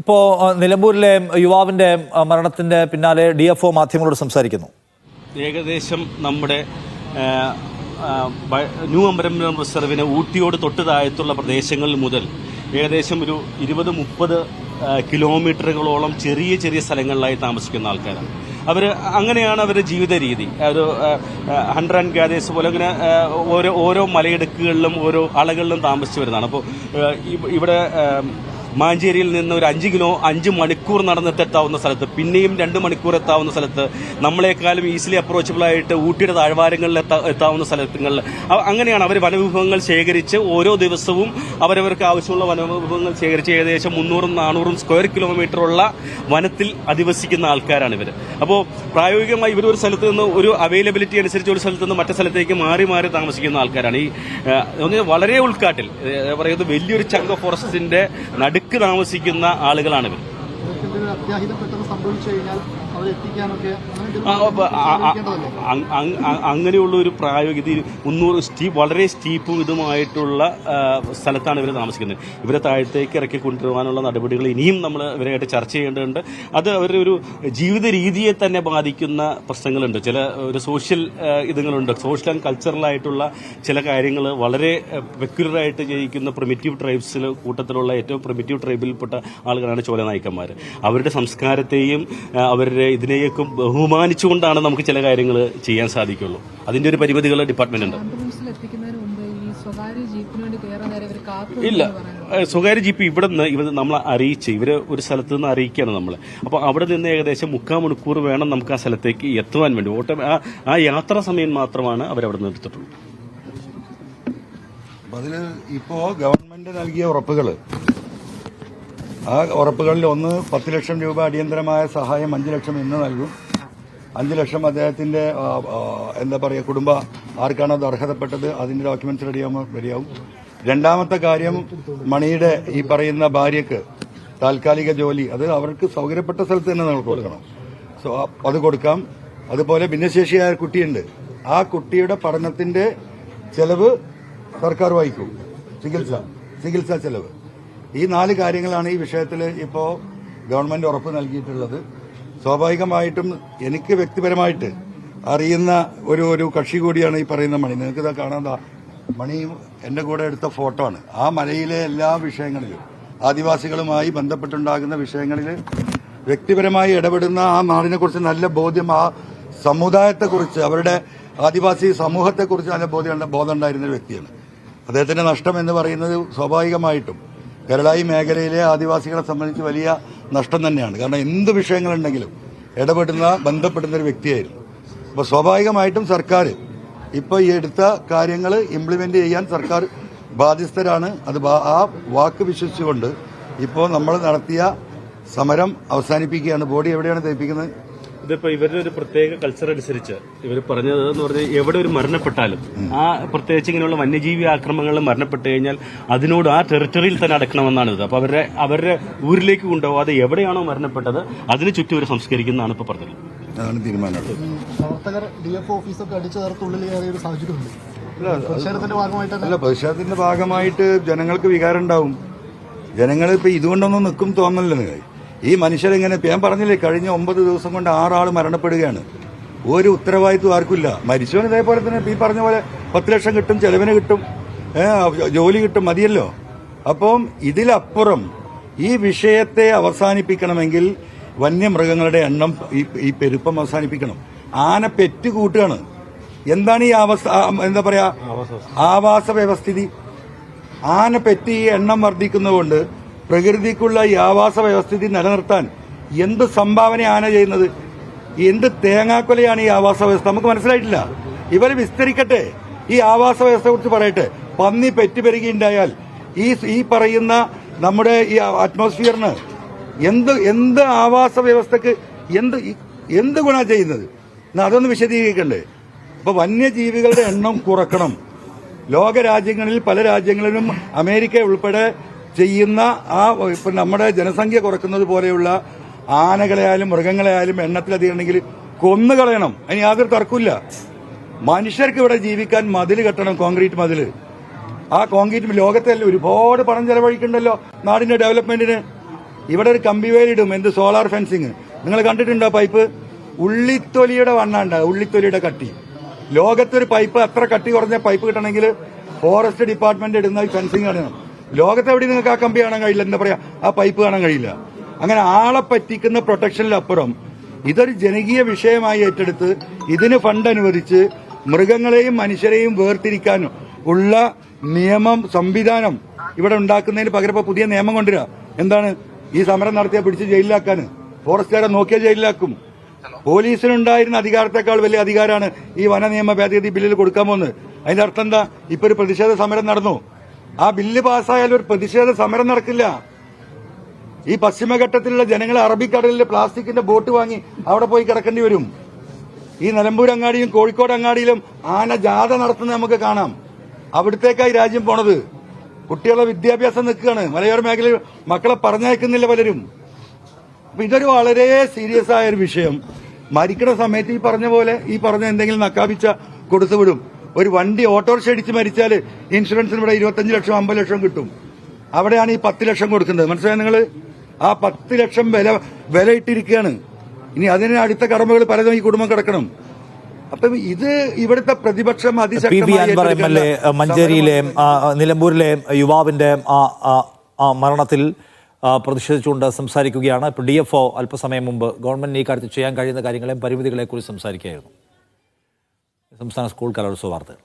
ഇപ്പോ നിലമ്പൂരിലെ യുവാവിന്റെ മരണത്തിന്റെ പിന്നാലെ DFO മാധ്യമങ്ങളോട് സംസാരിക്കുന്നു. ഏകദേശം നമ്മുടെ ന്യൂ അമ്പലം റിസർവിന് ഊട്ടിയോട് തൊട്ട് താഴത്തുള്ള പ്രദേശങ്ങളിൽ മുതൽ ഏകദേശം ഒരു 20-30 കിലോമീറ്ററുകളോളം ചെറിയ ചെറിയ സ്ഥലങ്ങളിലായി താമസിക്കുന്ന ആൾക്കാരാണ്. അങ്ങനെയാണ് അവരുടെ ജീവിത രീതി. ഒരു 100 ഗാദേഴ്സ് പോലെ അങ്ങനെ ഓരോ മലയിടുക്കുകളിലും ഓരോ അളകളിലും താമസിച്ചു വരുന്നതാണ്. അപ്പോൾ ഇവിടെ മാഞ്ചേരിയിൽ നിന്ന് ഒരു 5 മണിക്കൂർ നടന്നെത്താവുന്ന സ്ഥലത്ത്, പിന്നെയും 2 മണിക്കൂർ എത്താവുന്ന സ്ഥലത്ത്, നമ്മളെക്കാളും ഈസിലി അപ്രോച്ചബിൾ ആയിട്ട് ഊട്ടിയുടെ താഴ്വാരങ്ങളിൽ എത്താവുന്ന സ്ഥലങ്ങളിൽ അങ്ങനെയാണ് അവർ വനവിഭവങ്ങൾ ശേഖരിച്ച് ഓരോ ദിവസവും അവരവർക്ക് ആവശ്യമുള്ള വനവിഭവങ്ങൾ ശേഖരിച്ച് ഏകദേശം 300-400 സ്ക്വയർ കിലോമീറ്ററുള്ള വനത്തിൽ അധിവസിക്കുന്ന ആൾക്കാരാണ് ഇവർ. അപ്പോൾ പ്രായോഗികമായി ഇവർ ഒരു സ്ഥലത്ത് നിന്ന് ഒരു അവൈലബിലിറ്റി അനുസരിച്ച് ഒരു സ്ഥലത്ത് നിന്ന് മറ്റു സ്ഥലത്തേക്ക് മാറി മാറി താമസിക്കുന്ന ആൾക്കാരാണ്. ഈ വളരെ ഉൾക്കാട്ടിൽ പറയുന്നത് വലിയൊരു ചങ്ക ഫോറസ്റ്റിന്റെ നടുക്ക് താമസിക്കുന്ന ആളുകളാണ് ഇവർ. അങ്ങനെയുള്ള ഒരു പ്രായോഗിക 300 വളരെ സ്റ്റീപ്പും ഇതുമായിട്ടുള്ള സ്ഥലത്താണ് ഇവർ താമസിക്കുന്നത്. ഇവരെ താഴത്തേക്ക് ഇറക്കി കൊണ്ടുവരാനുള്ള നടപടികൾ ഇനിയും നമ്മൾ ഇവരായിട്ട് ചർച്ച ചെയ്യേണ്ടതുണ്ട്. അത് അവരുടെ ഒരു ജീവിത രീതിയെ തന്നെ ബാധിക്കുന്ന പ്രശ്നങ്ങളുണ്ട്. ചില ഒരു സോഷ്യൽ ഇതുങ്ങളുണ്ട്. സോഷ്യൽ ആൻഡ് കൾച്ചറലായിട്ടുള്ള ചില കാര്യങ്ങൾ വളരെ പെക്യുലറായിട്ട് ജയിക്കുന്ന പ്രിമിറ്റീവ് ട്രൈബ്സിൽ കൂട്ടത്തിലുള്ള ഏറ്റവും പ്രിമിറ്റീവ് ട്രൈബിൽപ്പെട്ട ആളുകളാണ് ചോല നായ്ക്കന്മാർ. അവരുടെ സംസ്കാരത്തെയും അവരുടെ ഇതിനെയൊക്കെ ബഹുമാനിച്ചുകൊണ്ടാണ് നമുക്ക് ചില കാര്യങ്ങൾ ചെയ്യാൻ സാധിക്കുള്ളൂ. അതിന്റെ ഒരു പരിമിതികൾ ഡിപ്പാർട്ട്മെന്റ് ഉണ്ട്. ഇല്ല, സ്വകാര്യ ജീപ്പ് ഇവിടെ നമ്മളെ അറിയിച്ച് ഇവര് ഒരു സ്ഥലത്ത് നിന്ന് അറിയിക്കുകയാണ് നമ്മളെ. അപ്പോൾ അവിടെ നിന്ന് ഏകദേശം 3/4 മണിക്കൂർ വേണം നമുക്ക് ആ സ്ഥലത്തേക്ക് എത്തുവാൻ വേണ്ടി. ആ യാത്രാ സമയം മാത്രമാണ് അവരവിടെ നിന്ന് എടുത്തിട്ടുള്ളൂ. അതിൽ ഇപ്പോ ഗവൺമെന്റ് നൽകിയ ഉറപ്പുകൾ, ആ ഉറപ്പുകളിൽ ഒന്ന് 10 ലക്ഷം രൂപ അടിയന്തരമായ സഹായം 5 ലക്ഷം ഇന്ന് നൽകും. 5 ലക്ഷം അദ്ദേഹത്തിന്റെ എന്താ പറയുക, കുടുംബ ആർക്കാണ് അത് അർഹതപ്പെട്ടത് അതിന്റെ ഡോക്യുമെന്റ്സ് റെഡിയാവും. രണ്ടാമത്തെ കാര്യം, മണിയുടെ ഈ പറയുന്ന ഭാര്യക്ക് താൽക്കാലിക ജോലി, അത് അവർക്ക് സൗകര്യപ്പെട്ട സ്ഥലത്ത് തന്നെ നമുക്ക് കൊടുക്കണം. അത് കൊടുക്കാം. അതുപോലെ ഭിന്നശേഷിയായ കുട്ടിയുണ്ട്, ആ കുട്ടിയുടെ പഠനത്തിന്റെ ചെലവ് സർക്കാർ വഹിക്കും. ചികിത്സാ ചെലവ്. ഈ 4 കാര്യങ്ങളാണ് ഈ വിഷയത്തിൽ ഇപ്പോൾ ഗവൺമെന്റ് ഉറപ്പ് നൽകിയിട്ടുള്ളത്. സ്വാഭാവികമായിട്ടും എനിക്ക് വ്യക്തിപരമായിട്ട് അറിയുന്ന ഒരു കക്ഷി കൂടിയാണ് ഈ പറയുന്ന മണി. നിങ്ങൾക്കിതാ കാണാൻ, മണി എന്റെ കൂടെ എടുത്ത ഫോട്ടോ ആണ്. ആ മലയിലെ എല്ലാ വിഷയങ്ങളിലും ആദിവാസികളുമായി ബന്ധപ്പെട്ടുണ്ടാകുന്ന വിഷയങ്ങളിൽ വ്യക്തിപരമായി ഇടപെടുന്ന, ആ നാടിനെക്കുറിച്ച് നല്ല ബോധ്യം, ആ സമുദായത്തെക്കുറിച്ച്, അവരുടെ ആദിവാസി സമൂഹത്തെക്കുറിച്ച് നല്ല ബോധം ഉണ്ടായിരുന്ന ഒരു വ്യക്തിയാണ്. അദ്ദേഹത്തിന്റെ നഷ്ടം എന്ന് പറയുന്നത് സ്വാഭാവികമായിട്ടും കേരളായി മേഖലയിലെ ആദിവാസികളെ സംബന്ധിച്ച് വലിയ നഷ്ടം തന്നെയാണ്. കാരണം എന്ത് വിഷയങ്ങളുണ്ടെങ്കിലും ബന്ധപ്പെടുന്ന ഒരു വ്യക്തിയായിരുന്നു. അപ്പോൾ സ്വാഭാവികമായിട്ടും സർക്കാർ ഇപ്പോൾ ഈ എടുത്ത കാര്യങ്ങൾ ഇംപ്ലിമെന്റ് ചെയ്യാൻ സർക്കാർ ബാധ്യസ്ഥരാണ്. അത് ആ വാക്ക് വിശ്വസിച്ചുകൊണ്ട് ഇപ്പോൾ നമ്മൾ നടത്തിയ സമരം അവസാനിപ്പിക്കുകയാണ്. ബോഡി എവിടെയാണ് തേപ്പിക്കുന്നത്? ഇതിപ്പോ ഇവരുടെ ഒരു പ്രത്യേക കൾച്ചർ അനുസരിച്ച് ഇവർ പറഞ്ഞത് എന്ന് പറഞ്ഞാൽ എവിടെ ഒരു മരണപ്പെട്ടാലും, ആ പ്രത്യേകിച്ച് ഇങ്ങനെയുള്ള വന്യജീവി ആക്രമണങ്ങളിൽ മരണപ്പെട്ടു കഴിഞ്ഞാൽ അതിനോട് ആ ടെറിട്ടറിയിൽ തന്നെ അടക്കണമെന്നാണ് ഇത്. അപ്പൊ അവരുടെ ഊരിലേക്ക് കൊണ്ടുപോകാതെ എവിടെയാണോ മരണപ്പെട്ടത് അതിന് ചുറ്റും ഒരു സംസ്കരിക്കുന്നതാണ് ഇപ്പൊ പറഞ്ഞത്. അതാണ് തീരുമാനം. പ്രവർത്തകർ DFO ഓഫീസൊക്കെ അടിച്ചു ചേർത്ത് ഉള്ളിൽ കയറിയ ഒരു സാഹചര്യമുണ്ട്. പ്രതിഷേധത്തിന്റെ ഭാഗമായിട്ട് ജനങ്ങൾക്ക് വികാരം ഉണ്ടാവും. ജനങ്ങൾ ഇപ്പൊ ഇതുകൊണ്ടൊന്നും നിൽക്കും തോന്നല്ലോ. നിങ്ങൾ ഈ മനുഷ്യരെങ്ങനെ, ഞാൻ പറഞ്ഞില്ലേ, കഴിഞ്ഞ 9 ദിവസം കൊണ്ട് 6 ആൾ മരണപ്പെടുകയാണ്. ഒരു ഉത്തരവാദിത്വം ആർക്കില്ല. മരിച്ചവന് ഇതേപോലെ തന്നെ ഈ പറഞ്ഞ പോലെ 10 ലക്ഷം കിട്ടും, ചെലവിന് കിട്ടും, ജോലി കിട്ടും, മതിയല്ലോ. അപ്പം ഇതിലപ്പുറം ഈ വിഷയത്തെ അവസാനിപ്പിക്കണമെങ്കിൽ വന്യമൃഗങ്ങളുടെ എണ്ണം, ഈ പെരുപ്പം അവസാനിപ്പിക്കണം. ആന പെറ്റ് കൂട്ടുകയാണ്. എന്താണ് ഈ എന്താ പറയാ, ആവാസ വ്യവസ്ഥിതി. ആന പെറ്റ് ഈ എണ്ണം വർദ്ധിക്കുന്നതുകൊണ്ട് പ്രകൃതിക്കുള്ള ഈ ആവാസ വ്യവസ്ഥിതി നിലനിർത്താൻ എന്ത് സംഭാവന ആന ചെയ്യുന്നത്? എന്ത് തേങ്ങാക്കൊലയാണ് ഈ ആവാസ വ്യവസ്ഥ? നമുക്ക് മനസ്സിലായിട്ടില്ല. ഇവർ വിസ്തരിക്കട്ടെ, ഈ ആവാസ വ്യവസ്ഥയെ കുറിച്ച് പറയട്ടെ. പന്നി പെറ്റുപെരുകയുണ്ടായാൽ ഈ പറയുന്ന നമ്മുടെ ഈ അറ്റ്മോസ്ഫിയറിന് എന്ത് ആവാസ വ്യവസ്ഥക്ക് എന്ത് ഗുണ ചെയ്യുന്നത്? അതൊന്ന് വിശദീകരിക്കണ്ടേ? അപ്പൊ വന്യജീവികളുടെ എണ്ണം കുറക്കണം. ലോകരാജ്യങ്ങളിൽ പല രാജ്യങ്ങളിലും അമേരിക്ക ഉൾപ്പെടെ ചെയ്യുന്ന ഇപ്പൊ നമ്മുടെ ജനസംഖ്യ കുറക്കുന്നത് പോലെയുള്ള ആനകളെയായാലും മൃഗങ്ങളെയായാലും എണ്ണത്തിലധികമുണ്ടെങ്കിൽ കൊന്നുകളയണം. അതിന് യാതൊരു തർക്കമില്ല. മനുഷ്യർക്ക് ഇവിടെ ജീവിക്കാൻ മതിൽ കെട്ടണം, കോൺക്രീറ്റ് മതിൽ. ആ കോൺക്രീറ്റ് ലോകത്തെ ഒരുപാട് പണം ചെലവഴിക്കണ്ടല്ലോ നാടിന്റെ ഡെവലപ്മെന്റിന്. ഇവിടെ ഒരു കമ്പിവേലിടും, എന്ത് സോളാർ ഫെൻസിങ്. നിങ്ങൾ കണ്ടിട്ടുണ്ടോ പൈപ്പ്? ഉള്ളിത്തൊലിയുടെ വണ്ണാണ്ട, ഉള്ളിത്തൊലിയുടെ കട്ടി. ലോകത്തൊരു പൈപ്പ് അത്ര കട്ടി കുറഞ്ഞ പൈപ്പ് കിട്ടണമെങ്കിൽ ഫോറസ്റ്റ് ഡിപ്പാർട്ട്മെന്റ് ഇടുന്ന ഫെൻസിങ് കാണണം. ലോകത്തെവിടെ നിങ്ങൾക്ക് ആ കമ്പി കാണാൻ കഴിയില്ല, എന്താ പറയാ, ആ പൈപ്പ് കാണാൻ കഴിയില്ല. അങ്ങനെ ആളെ പറ്റിക്കുന്ന പ്രൊട്ടക്ഷനിലപ്പുറം ഇതൊരു ജനകീയ വിഷയമായി ഏറ്റെടുത്ത് ഇതിന് ഫണ്ട് അനുവദിച്ച് മൃഗങ്ങളെയും മനുഷ്യരെയും വേർതിരിക്കാനും ഉള്ള നിയമം സംവിധാനം ഇവിടെ ഉണ്ടാക്കുന്നതിന് പകരം ഇപ്പൊ പുതിയ നിയമം കൊണ്ടുവരിക. എന്താണ്? ഈ സമരം നടത്തിയ പിടിച്ച് ജയിലിലാക്കാൻ, ഫോറസ്റ്റുകാരെ നോക്കിയ ജയിലിലാക്കും. പോലീസിനുണ്ടായിരുന്ന അധികാരത്തെക്കാൾ വലിയ അധികാരമാണ് ഈ വന നിയമ ഭേദഗതി ബില്ലിൽ കൊടുക്കാൻ പോകുന്നത്. അതിന്റെ അർത്ഥം എന്താ? ഇപ്പൊ ഒരു പ്രതിഷേധ സമരം നടന്നു. ആ ബില്ല് പാസ്സായാലും ഒരു പ്രതിഷേധ സമരം നടക്കില്ല. ഈ പശ്ചിമഘട്ടത്തിലുള്ള ജനങ്ങൾ അറബിക്കടലിൽ പ്ലാസ്റ്റിക്കിന്റെ ബോട്ട് വാങ്ങി അവിടെ പോയി കിടക്കേണ്ടി വരും. ഈ നിലമ്പൂർ അങ്ങാടിയും കോഴിക്കോട് അങ്ങാടിയിലും ആന ജാഥ നടത്തുന്നത് നമുക്ക് കാണാം. അവിടത്തേക്കായി രാജ്യം പോണത്. കുട്ടികളുടെ വിദ്യാഭ്യാസം നിൽക്കുകയാണ്. മലയോര മേഖലയിൽ മക്കളെ പറഞ്ഞയക്കുന്നില്ല പലരും. അപ്പൊ ഇതൊരു വളരെ സീരിയസ് ആയ ഒരു വിഷയം. മരിക്കുന്ന സമയത്ത് ഈ പറഞ്ഞ എന്തെങ്കിലും നക്കാപിച്ച കൊടുത്തുവിടും. ഒരു വണ്ടി ഓട്ടോറിക്ഷ അടിച്ച് മരിച്ചാൽ ഇൻഷുറൻസിന് ഇവിടെ 25 ലക്ഷം 50 ലക്ഷം കിട്ടും. അവിടെയാണ് ഈ 10 ലക്ഷം കൊടുക്കുന്നത്. മനസ്സിലായി നിങ്ങൾ? ആ 10 ലക്ഷം വില ഇട്ടിരിക്കുകയാണ്. ഇനി അതിന് അടുത്ത കടമകൾ പലതും ഈ കുടുംബം കിടക്കണം. അപ്പം ഇത് ഇവിടുത്തെ പ്രതിപക്ഷം അതിശക്തമായി മഞ്ചേരിയിലെ നിലമ്പൂരിലെ യുവാവിന്റെ മരണത്തിൽ പ്രതിഷേധിച്ചുകൊണ്ട് സംസാരിക്കുകയാണ്. ഇപ്പോൾ DFO അല്പസമയം മുമ്പ് ഗവൺമെന്റിന് ഈ കാര്യത്തിൽ ചെയ്യാൻ കഴിയുന്ന കാര്യങ്ങളെയും പരിമിതികളെക്കുറിച്ച് സംസാരിക്കുകയായിരുന്നു. സംസ്ഥാന സ്കൂൾ കലോത്സവ വാർത്തകൾ.